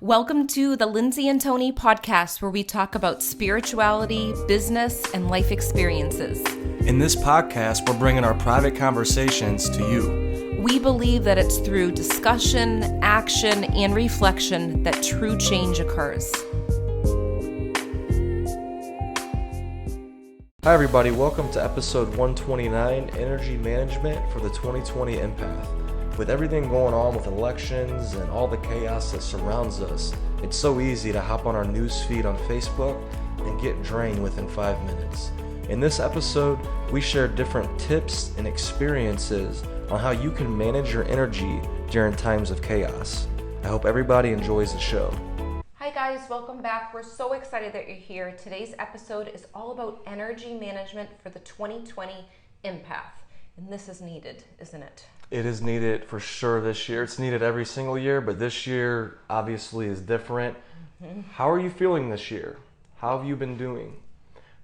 Welcome to the Lindsay and Tony podcast, where we talk about spirituality, business, and life experiences. In this podcast, we're bringing our private conversations to you. We believe that it's through discussion, action, and reflection that true change occurs. Hi everybody, welcome to episode 129, Energy Management for the 2020 Empath. With everything going on with elections and all the chaos that surrounds us, it's so easy to hop on our news feed on Facebook and get drained within 5 minutes. In this episode, we share different tips and experiences on how you can manage your energy during times of chaos. I hope everybody enjoys the show. Hi guys, welcome back. We're so excited that you're here. Today's episode is all about energy management for the 2020 Empath. And this is needed, isn't it? It is needed for sure this year. It's needed every single year, but this year obviously is different. How are you feeling this year? How have you been doing?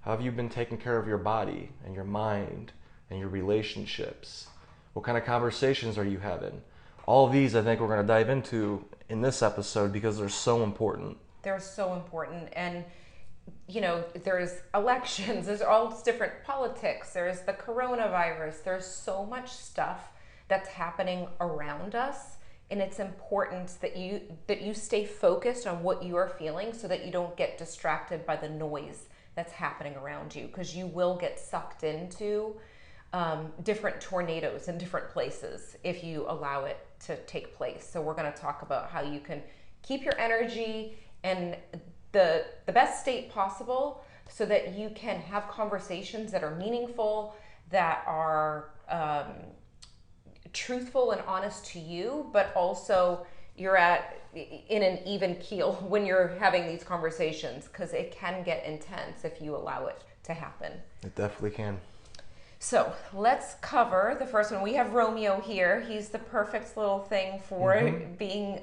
How have you been taking care of your body and your mind and your relationships? What kind of conversations are you having? All of these I think we're going to dive into in this episode because they're so important. They're so important. And you know, there's elections, there's all this different politics, there's the coronavirus, there's so much stuff that's happening around us, and it's important that you stay focused on what you are feeling so that you don't get distracted by the noise that's happening around you, because you will get sucked into different tornadoes in different places if you allow it to take place. So we're going to talk about how you can keep your energy in the best state possible so that you can have conversations that are meaningful, that are truthful and honest to you, but also you're in an even keel when you're having these conversations, because it can get intense if you allow it to happen. It definitely can. So let's cover the first one. We have Romeo here. He's the perfect little thing for being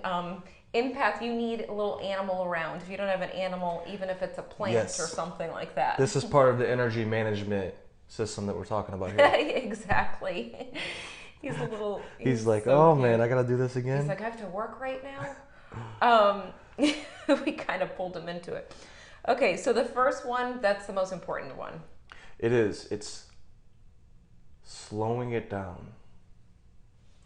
empath. You need a little animal around. If you don't have an animal, even if it's a plant or something like that. This is part of the energy management system that we're talking about here. Exactly. He's like, so oh cute. Man, I gotta do this again. He's like, I have to work right now. We kind of pulled him into it. Okay, so the first one, that's the most important one. It is. It's slowing it down.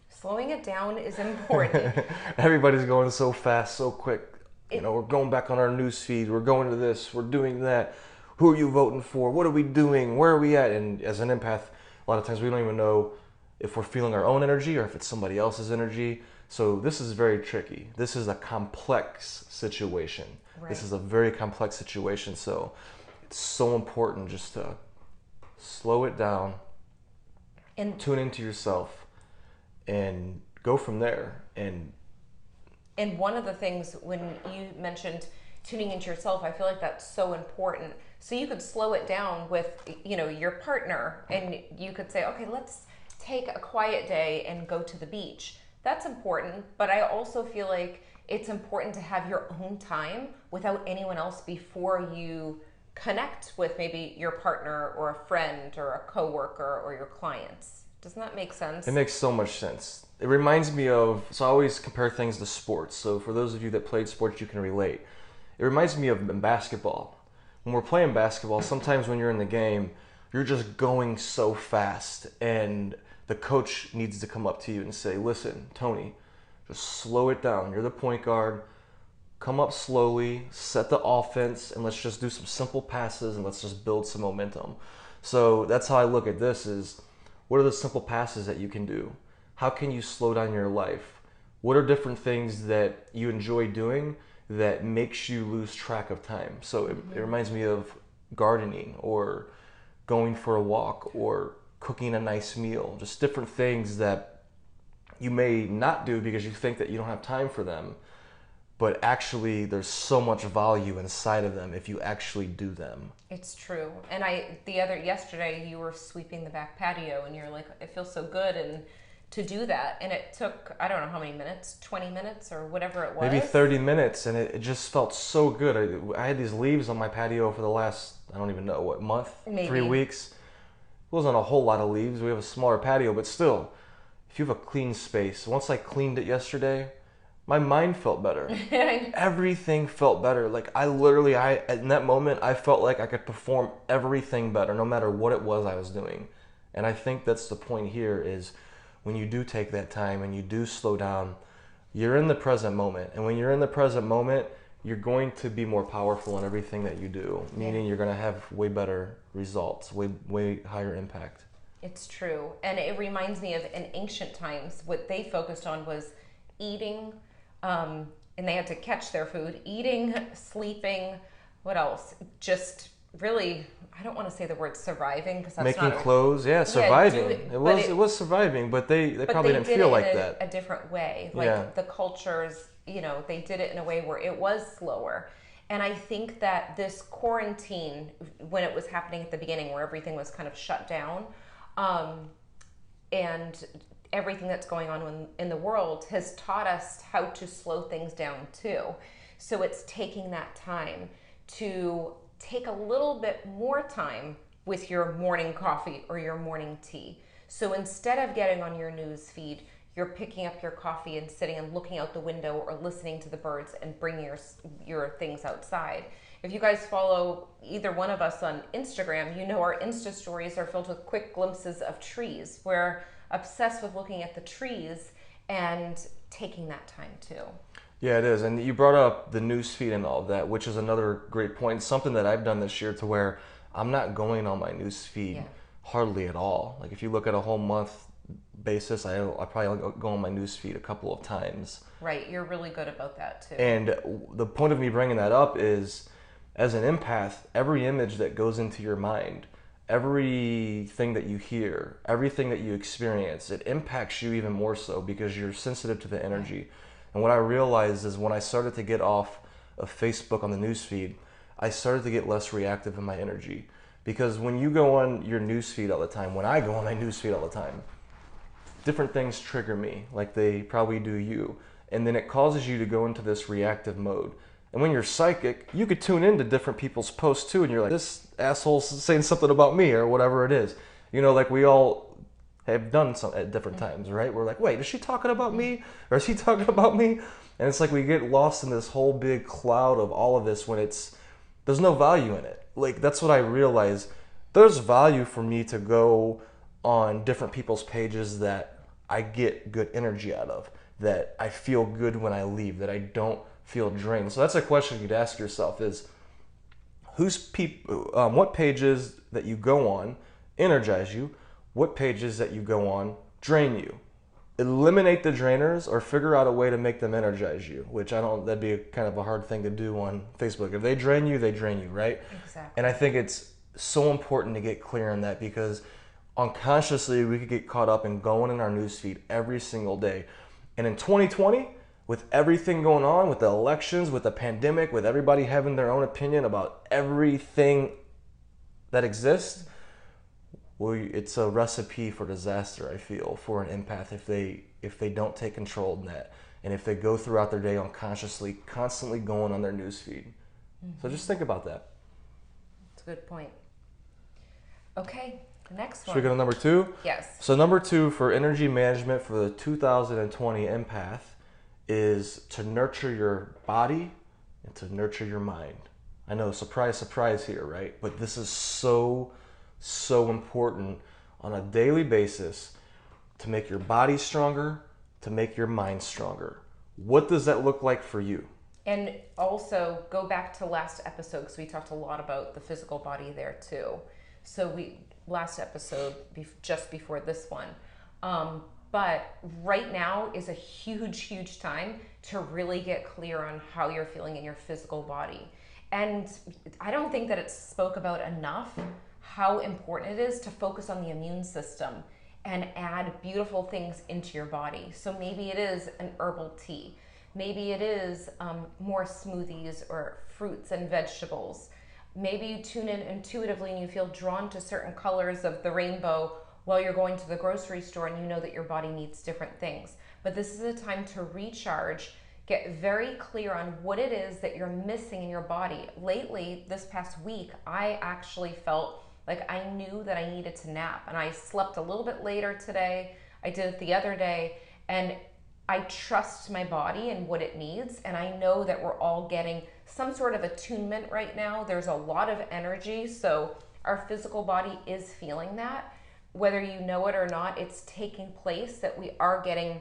Slowing it down is important. Everybody's going so fast, so quick. We're going back on our news feed. We're going to this. We're doing that. Who are you voting for? What are we doing? Where are we at? And as an empath, a lot of times we don't even know if we're feeling our own energy or if it's somebody else's energy. So this is very tricky. This is a complex situation. Right. This is a very complex situation. So it's so important just to slow it down and tune into yourself and go from there. And one of the things, when you mentioned tuning into yourself, I feel like that's so important. So you could slow it down with, your partner, and you could say, okay, let's take a quiet day and go to the beach. That's important, but I also feel like it's important to have your own time without anyone else before you connect with maybe your partner or a friend or a coworker or your clients. Doesn't that make sense? It makes so much sense. It reminds me of, so I always compare things to sports. So for those of you that played sports, you can relate. It reminds me of basketball. When we're playing basketball, sometimes when you're in the game, you're just going so fast, and the coach needs to come up to you and say, listen, Tony, just slow it down. You're the point guard. Come up slowly, set the offense, and let's just do some simple passes, and let's just build some momentum. So that's how I look at this is, what are the simple passes that you can do? How can you slow down your life? What are different things that you enjoy doing that makes you lose track of time? So it reminds me of gardening or going for a walk or cooking a nice meal, just different things that you may not do because you think that you don't have time for them, but actually there's so much value inside of them if you actually do them. It's true. And yesterday you were sweeping the back patio and you're like, it feels so good and to do that. And it took, I don't know how many minutes, 20 minutes or whatever it was. Maybe 30 minutes, and it just felt so good. I had these leaves on my patio for the last, I don't even know, what, month? Maybe. 3 weeks. It wasn't a whole lot of leaves. We have a smaller patio, but still, if you have a clean space. Once I cleaned it yesterday, My mind felt better. Everything felt better. Like in that moment, I felt like I could perform everything better, no matter what it was I was doing. And I think that's the point here is when you do take that time and you do slow down, you're in the present moment. And when you're in the present moment, you're going to be more powerful in everything that you do, meaning you're going to have way better results, way higher impact. It's true. And it reminds me of in ancient times, what they focused on was eating, and they had to catch their food, eating, sleeping, what else? Just really, I don't want to say the word surviving because that's making not clothes, surviving. It was surviving, but they probably didn't feel like that. A different way. Like the cultures, they did it in a way where it was slower. And I think that this quarantine, when it was happening at the beginning, where everything was kind of shut down, and everything that's going on in the world has taught us how to slow things down too. So it's taking that time to take a little bit more time with your morning coffee or your morning tea. So instead of getting on your news feed, you're picking up your coffee and sitting and looking out the window or listening to the birds and bringing your things outside. If you guys follow either one of us on Instagram, our Insta stories are filled with quick glimpses of trees. We're obsessed with looking at the trees and taking that time too. Yeah, it is. And you brought up the news feed and all of that, which is another great point. Something that I've done this year to where I'm not going on my news feed hardly at all. Like if you look at a whole month basis, I probably only go on my news feed a couple of times. Right. You're really good about that too. And the point of me bringing that up is, as an empath, every image that goes into your mind, everything that you hear, everything that you experience, it impacts you even more so because you're sensitive to the energy. And what I realized is when I started to get off of Facebook on the newsfeed, I started to get less reactive in my energy. Because when you go on your newsfeed all the time, when I go on my newsfeed all the time, different things trigger me, like they probably do you. And then it causes you to go into this reactive mode. And when you're psychic, you could tune into different people's posts too, and you're like, this asshole's saying something about me, or whatever it is. Like we all have done some at different times, right? We're like, wait, is she talking about me? Or is he talking about me? And it's like we get lost in this whole big cloud of all of this when there's no value in it. Like that's what I realize. There's value for me to go on different people's pages that I get good energy out of, that I feel good when I leave, that I don't feel drained. So that's a question you'd ask yourself is, what pages that you go on energize you? What pages that you go on drain you? Eliminate the drainers or figure out a way to make them energize you, which that'd be kind of a hard thing to do on Facebook. If they drain you, right? Exactly. And I think it's so important to get clear on that because unconsciously we could get caught up in going in our newsfeed every single day. And in 2020, with everything going on, with the elections, with the pandemic, with everybody having their own opinion about everything that exists, well, it's a recipe for disaster, I feel, for an empath if they don't take control of that and if they go throughout their day unconsciously, constantly going on their newsfeed. Mm-hmm. So just think about that. That's a good point. Okay, the next one. Should we go to number 2? Yes. So number 2 for energy management for the 2020 empath is to nurture your body and to nurture your mind. I know, surprise, surprise here, right? But this is so important on a daily basis to make your body stronger, to make your mind stronger. What does that look like for you? And also go back to last episode because we talked a lot about the physical body there too. So last episode, just before this one. But right now is a huge time to really get clear on how you're feeling in your physical body. And I don't think that it's spoke about enough how important it is to focus on the immune system and add beautiful things into your body. So maybe it is an herbal tea. Maybe it is more smoothies or fruits and vegetables. Maybe you tune in intuitively and you feel drawn to certain colors of the rainbow while you're going to the grocery store and you know that your body needs different things. But this is a time to recharge, get very clear on what it is that you're missing in your body. Lately, this past week, I actually felt like I knew that I needed to nap, and I slept a little bit later today. I did it the other day, and I trust my body and what it needs. And I know that we're all getting some sort of attunement right now. There's a lot of energy. So our physical body is feeling that. Whether you know it or not, it's taking place, that we are getting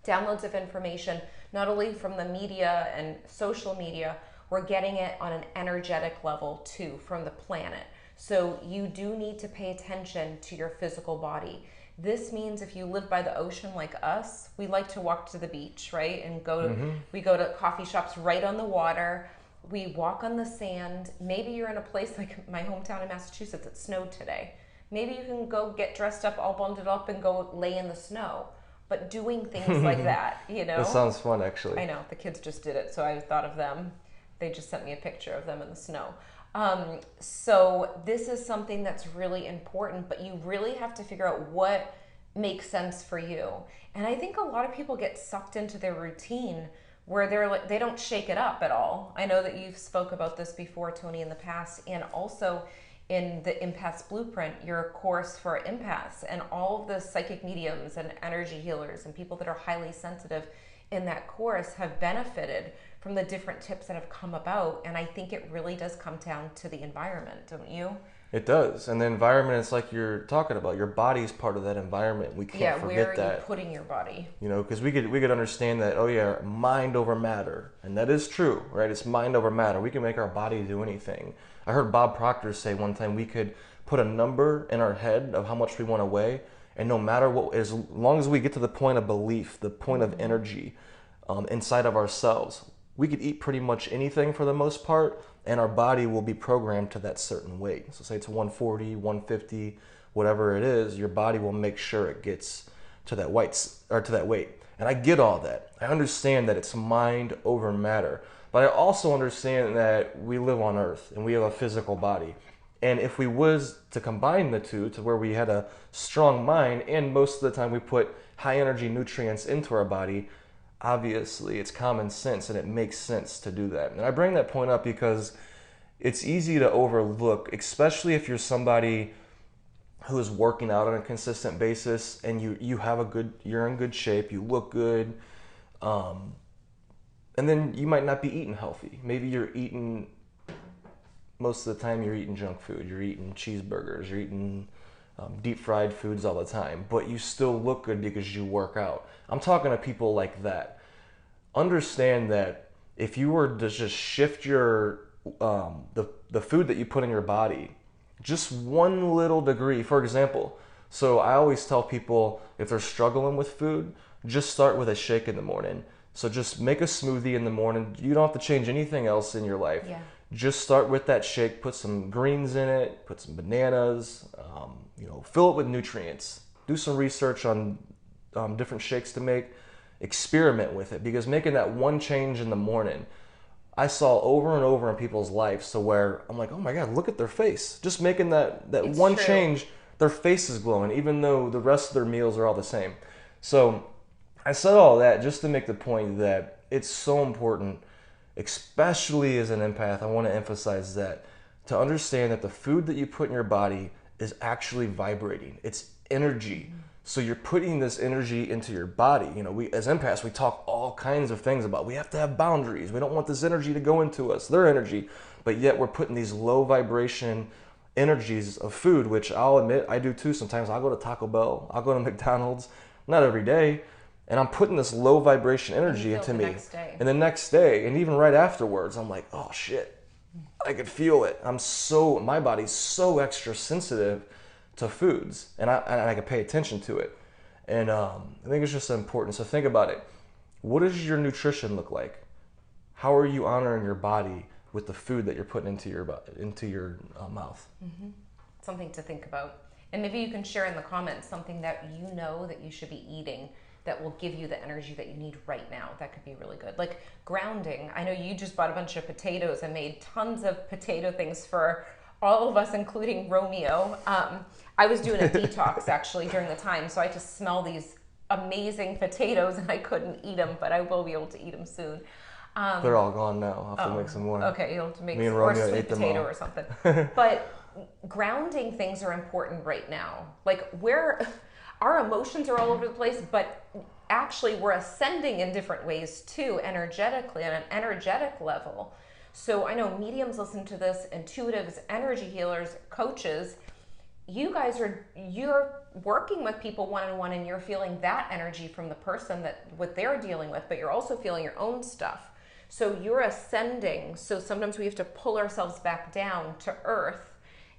downloads of information, not only from the media and social media, we're getting it on an energetic level too from the planet. So you do need to pay attention to your physical body. This means if you live by the ocean like us, we like to walk to the beach, right? And we go to coffee shops right on the water. We walk on the sand. Maybe you're in a place like my hometown in Massachusetts, it snowed today. Maybe you can go get dressed up, all bundled up, and go lay in the snow. But doing things like that, That sounds fun, actually. I know, the kids just did it, so I thought of them. They just sent me a picture of them in the snow. So this is something that's really important, but you really have to figure out what makes sense for you. And I think a lot of people get sucked into their routine where they're like, they don't shake it up at all. I know that you've spoke about this before, Tony, in the past, and also in the Empath's Blueprint, your course for empaths, and all of the psychic mediums and energy healers and people that are highly sensitive in that course have benefited from the different tips that have come about. And I think it really does come down to the environment, don't you? It does. And the environment, it's like you're talking about. Your body's part of that environment. We can't forget that. Where are you putting your body? You know, because we could understand that, oh yeah, mind over matter. And that is true, right? It's mind over matter. We can make our body do anything. I heard Bob Proctor say one time we could put a number in our head of how much we want to weigh, and no matter what, as long as we get to the point of belief, the point of energy inside of ourselves, we could eat pretty much anything for the most part, and our body will be programmed to that certain weight. So say it's 140, 150, whatever it is, your body will make sure it gets to that weight. And I get all that. I understand that it's mind over matter. But I also understand that we live on Earth and we have a physical body. And if we was to combine the two to where we had a strong mind, and most of the time we put high energy nutrients into our body, obviously it's common sense and it makes sense to do that. And I bring that point up because it's easy to overlook, especially if you're somebody who is working out on a consistent basis and you're in good shape, you look good, and then you might not be eating healthy. Maybe you're eating, most of the time you're eating junk food, you're eating cheeseburgers, you're eating deep fried foods all the time, but you still look good because you work out. I'm talking to people like that. Understand that if you were to just shift your the food that you put in your body just one little degree, for example. So I always tell people, if they're struggling with food, just start with a shake in the morning. So just make a smoothie in the morning. You don't have to change anything else in your life. Yeah. Just start with that shake, put some greens in it, put some bananas, fill it with nutrients. Do some research on different shakes to make. Experiment with it, because making that one change in the morning, I saw over and over in people's lives to where I'm like, oh my God, look at their face. Just making that It's one true. change, their face is glowing, even though the rest of their meals are all the same. So I said all that just to make the point that it's so important, especially as an empath, I want to emphasize that, to understand that the food that you put in your body is actually vibrating. It's energy. So you're putting this energy into your body. You know, we as empaths, we talk all kinds of things about we have to have boundaries. We don't want this energy to go into us, their energy. But yet we're putting these low vibration energies of food, which I'll admit I do too. Sometimes I'll go to Taco Bell, I'll go to McDonald's, not every day. And I'm putting this low vibration energy into me. And the next day, and even right afterwards, I'm like, oh shit, I could feel it. My body's so extra sensitive to foods, and I can pay attention to it. And I think it's just important. So think about it. What does your nutrition look like? How are you honoring your body with the food that you're putting into your mouth? Mm-hmm. Something to think about. And maybe you can share in the comments something that you know that you should be eating that will give you the energy that you need right now. That could be really good. Like grounding. I know you just bought a bunch of potatoes and made tons of potato things for all of us, including Romeo. I was doing a detox actually during the time, so I just smell these amazing potatoes and I couldn't eat them, but I will be able to eat them soon. They're all gone now. I'll have to make some more. Okay, you'll have to make Me and or Romeo sweet ate them potato all. or something. But grounding things are important right now. Like our emotions are all over the place, but actually we're ascending in different ways too, energetically, on an energetic level. So I know mediums listen to this, intuitives, energy healers, coaches. You're working with people one-on-one, and you're feeling that energy from the person, that what they're dealing with, but you're also feeling your own stuff. So you're ascending. So sometimes we have to pull ourselves back down to earth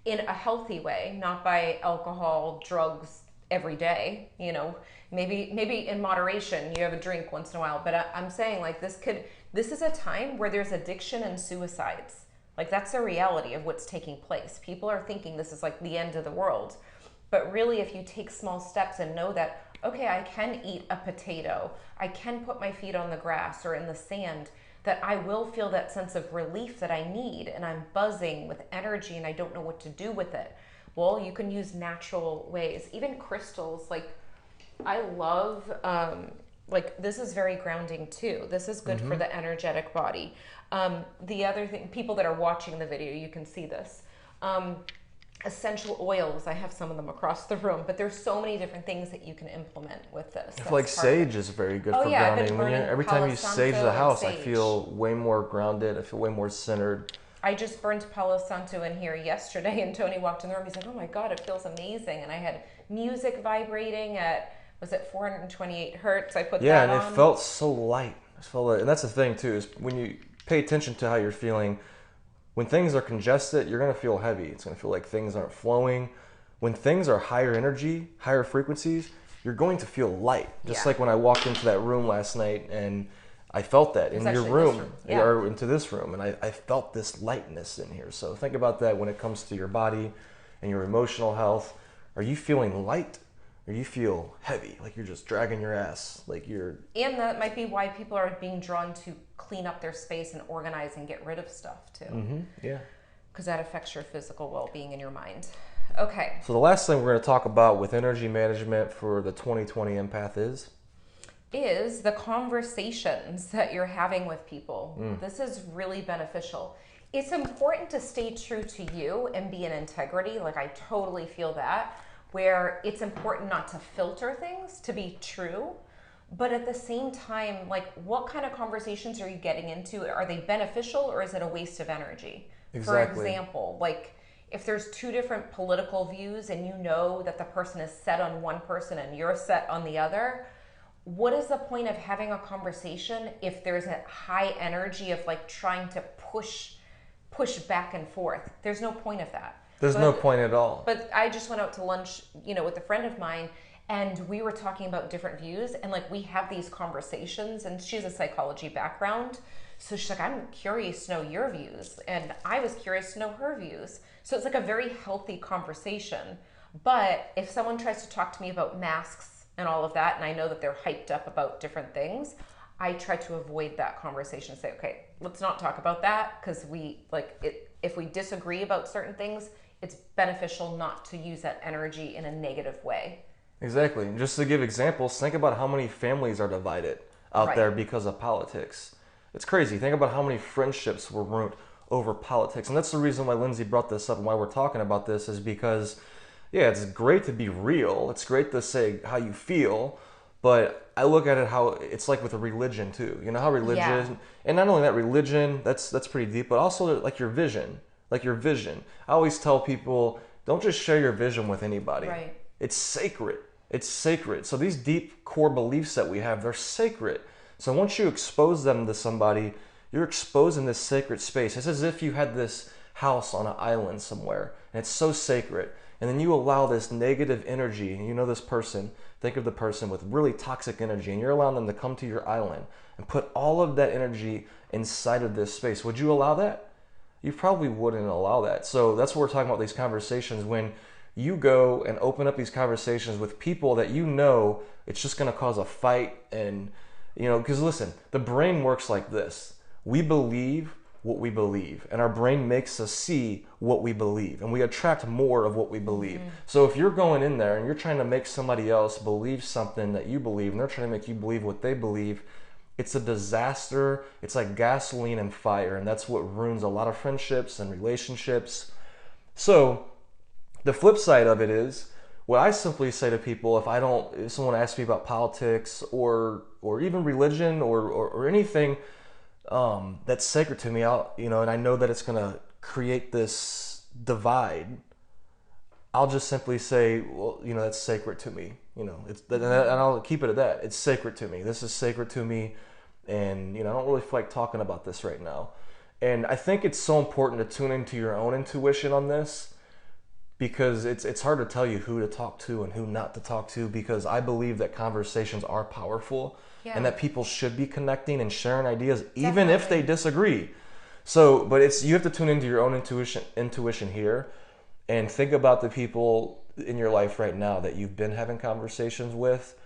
in a healthy way, not by alcohol, drugs every day. Maybe in moderation, you have a drink once in a while. But I'm saying, like, this is a time where there's addiction and suicides. Like, that's the reality of what's taking place. People are thinking this is like the end of the world. But really, if you take small steps and know that, okay, I can eat a potato, I can put my feet on the grass or in the sand, that I will feel that sense of relief that I need, and I'm buzzing with energy and I don't know what to do with it. Well, you can use natural ways, even crystals. Like, I love, like, this is very grounding too. This is good for the energetic body. The other thing, people that are watching the video, you can see this. Essential oils, I have some of them across the room, but there's so many different things that you can implement with this. I feel like sage is very good for grounding. Every time you sage the house, I feel way more grounded. I feel way more centered. I just burned Palo Santo in here yesterday, and Tony walked in the room. He's like, oh my God, it feels amazing. And I had music vibrating at, was it 428 hertz? I put that on. Yeah, and it felt so light. And that's the thing too, is when you pay attention to how you're feeling, when things are congested, you're going to feel heavy. It's going to feel like things aren't flowing. When things are higher energy, higher frequencies, you're going to feel light. Just like when I walked into that room last night, and I felt that in your room, or into this room, and I felt this lightness in here. So think about that when it comes to your body and your emotional health. Are you feeling light, or you feel heavy, like you're just dragging your ass, like you're... And that might be why people are being drawn to clean up their space and organize and get rid of stuff too. Yeah. Because that affects your physical well-being and your mind. Okay. So the last thing we're going to talk about with energy management for the 2020 empath is the conversations that you're having with people. This is really beneficial. It's important to stay true to you and be in integrity. Like, I totally feel that, where it's important not to filter things to be true. But at the same time, like, what kind of conversations are you getting into? Are they beneficial, or is it a waste of energy? Exactly. For example, like, if there's two different political views and you know that the person is set on one person and you're set on the other, what is the point of having a conversation if there's a high energy of, like, trying to push back and forth? There's no point of that. There's no point at all. But I just went out to lunch, with a friend of mine, and we were talking about different views, and, like, we have these conversations, and she has a psychology background. So she's like, I'm curious to know your views, and I was curious to know her views. So it's like a very healthy conversation. But if someone tries to talk to me about masks and all of that, and I know that they're hyped up about different things, I try to avoid that conversation. Say, okay, let's not talk about that, because if we disagree about certain things, it's beneficial not to use that energy in a negative way. Exactly. And just to give examples, think about how many families are divided out there because of politics. It's crazy. Think about how many friendships were ruined over politics. And that's the reason why Lindsay brought this up and why we're talking about this, is because, it's great to be real. It's great to say how you feel. But I look at it how it's like with a religion too. You know how religion, and not only that, religion, that's pretty deep, but also like your vision. Like your vision. I always tell people, don't just share your vision with anybody. Right. It's sacred. It's sacred. So these deep core beliefs that we have, they're sacred. So once you expose them to somebody, you're exposing this sacred space. It's as if you had this house on an island somewhere, and it's so sacred. And then you allow this negative energy, and this person, think of the person with really toxic energy, and you're allowing them to come to your island and put all of that energy inside of this space. Would you allow that? You probably wouldn't allow that. So that's what we're talking about, these conversations. When you go and open up these conversations with people that it's just going to cause a fight, and because listen, the brain works like this. We believe what we believe, and our brain makes us see what we believe, and we attract more of what we believe. So if you're going in there and you're trying to make somebody else believe something that you believe, and they're trying to make you believe what they believe, it's a disaster. It's like gasoline and fire, and that's what ruins a lot of friendships and relationships. So the flip side of it is, what I simply say to people, if someone asks me about politics or even religion or anything that's sacred to me, and I know that it's gonna create this divide, I'll just simply say, well, that's sacred to me. And I'll keep it at that. It's sacred to me. This is sacred to me, and I don't really feel like talking about this right now. And I think it's so important to tune into your own intuition on this, because it's hard to tell you who to talk to and who not to talk to, because I believe that conversations are powerful, and that people should be connecting and sharing ideas, even if they disagree. So, but you have to tune into your own intuition here, and think about the people in your life right now that you've been having conversations with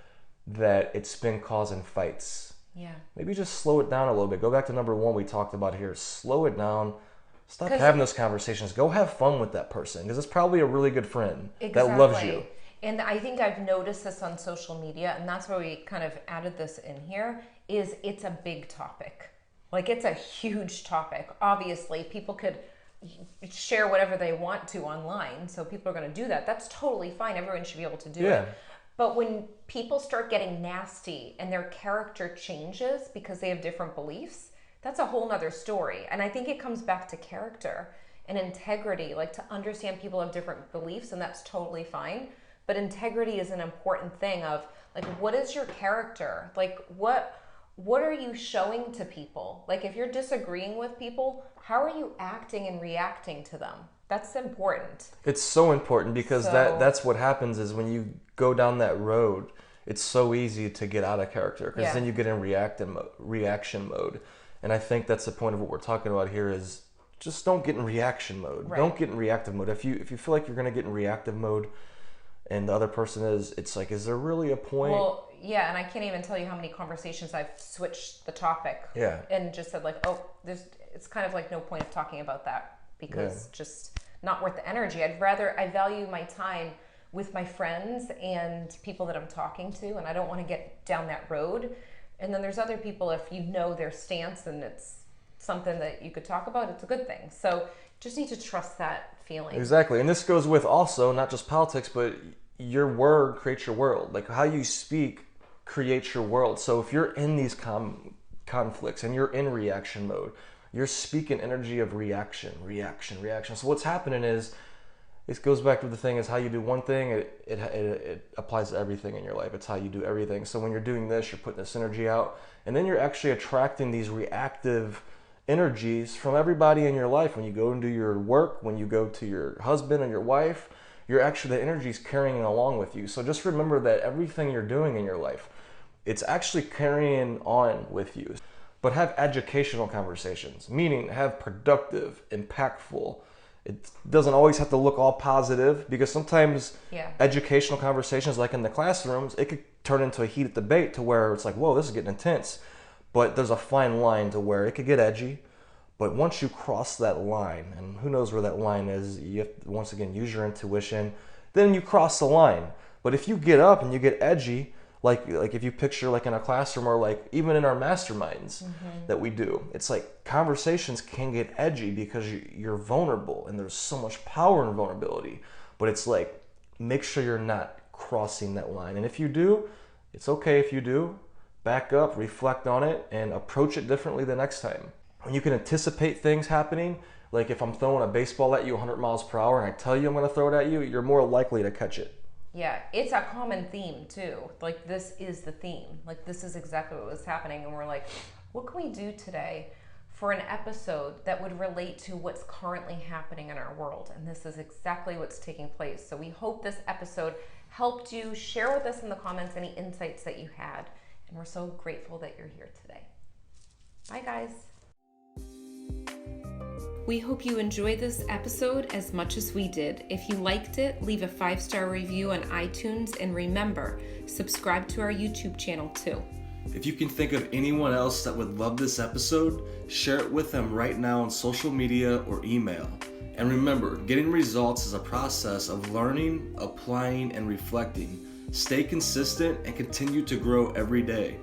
that it's been causing fights. Yeah. Maybe just slow it down a little bit. Go back to number 1 we talked about here. Slow it down. Stop having those conversations. Go have fun with that person, because it's probably a really good friend that loves you. And I think I've noticed this on social media, and that's why we kind of added this in here, is it's a big topic. Like, it's a huge topic. Obviously, people could share whatever they want to online, so people are going to do that. That's totally fine. Everyone should be able to do it. But when people start getting nasty and their character changes because they have different beliefs, that's a whole nother story. And I think it comes back to character and integrity, like to understand people have different beliefs, and that's totally fine. But integrity is an important thing of, like, what is your character? Like, what are you showing to people? Like, if you're disagreeing with people, how are you acting and reacting to them? That's important. It's so important, because that's what happens is when you go down that road, it's so easy to get out of character, because then you get in reaction mode. And I think that's the point of what we're talking about here, is just don't get in reaction mode. Right. Don't get in reactive mode. If you feel like you're going to get in reactive mode and the other person is, it's like, is there really a point? Well, yeah, and I can't even tell you how many conversations I've switched the topic and just said, like, oh, it's kind of like no point of talking about that, because just not worth the energy. I value my time with my friends and people that I'm talking to, and I don't want to get down that road. And then there's other people, if you know their stance and it's something that you could talk about, it's a good thing. So just need to trust that feeling. Exactly. And this goes with also not just politics, but your word creates your world. Like, how you speak creates your world. So if you're in these conflicts and you're in reaction mode, you're speaking energy of reaction. So what's happening is, it goes back to the thing is, how you do one thing, it applies to everything in your life. It's how you do everything. So when you're doing this, you're putting this energy out, and then you're actually attracting these reactive energies from everybody in your life. When you go and do your work, when you go to your husband or your wife, the energy's carrying along with you. So just remember that everything you're doing in your life, it's actually carrying on with you. But have educational conversations, meaning have productive, impactful. It doesn't always have to look all positive, because sometimes educational conversations, like in the classrooms, it could turn into a heated debate to where it's like, whoa, this is getting intense. But there's a fine line to where it could get edgy. But once you cross that line, and who knows where that line is, you have to, once again, use your intuition. Then you cross the line. But if you get up and you get edgy, like if you picture like in a classroom, or like even in our masterminds that we do, it's like conversations can get edgy because you're vulnerable, and there's so much power in vulnerability. But it's like, make sure you're not crossing that line. And if you do, it's okay if you do. Back up, reflect on it, and approach it differently the next time. When you can anticipate things happening, like if I'm throwing a baseball at you 100 miles per hour and I tell you I'm going to throw it at you, you're more likely to catch it. Yeah, it's a common theme too. Like, this is the theme. Like, this is exactly what was happening. And we're like, what can we do today for an episode that would relate to what's currently happening in our world? And this is exactly what's taking place. So we hope this episode helped you. Share with us in the comments any insights that you had. And we're so grateful that you're here today. Bye, guys. We hope you enjoyed this episode as much as we did. If you liked it, leave a 5-star review on iTunes, and remember, subscribe to our YouTube channel too. If you can think of anyone else that would love this episode, share it with them right now on social media or email. And remember, getting results is a process of learning, applying, and reflecting. Stay consistent and continue to grow every day.